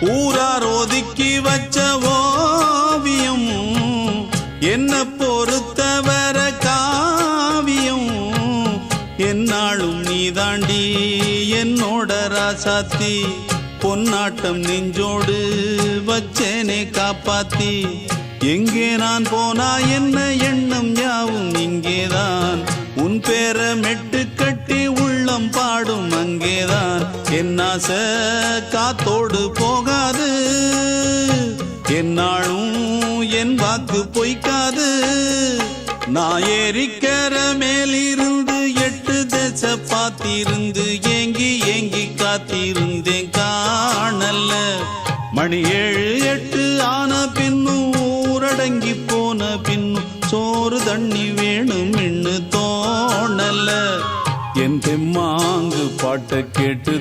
ஊரார் ஒதுக்கி வச்ச ஓவியம் என்ன பொறுத்தவர காவியம் என்னாலும் நீதாண்டி என்னோட ராசாத்தி பொன்னாட்டம் நெஞ்சோடு வச்சேனே காப்பாத்தி எங்கே நான் போனா என்ன எண்ணம் யாவும் இங்கேதான் உன் பேர மெட்டு கட்டி உள்ளம் பாடும் அங்கேதான் என் ஆசை காத்தோடு போகாது என்னாலும் என் வாக்கு பொய்க்காது நான் ஏறிக்கிற மேலிருந்து 8 தேச பாத்திருந்து ஏங்கி ஏங்கி காத்திருந்தேன் காணல்ல மணி 7 8 ஆன பின்னும் ஊரடங்கி போன பின்னும் சோறு தண்ணி வேணும் இன்னு தோணல்ல என் தெம்மாங்கு பாட்டை கேட்டு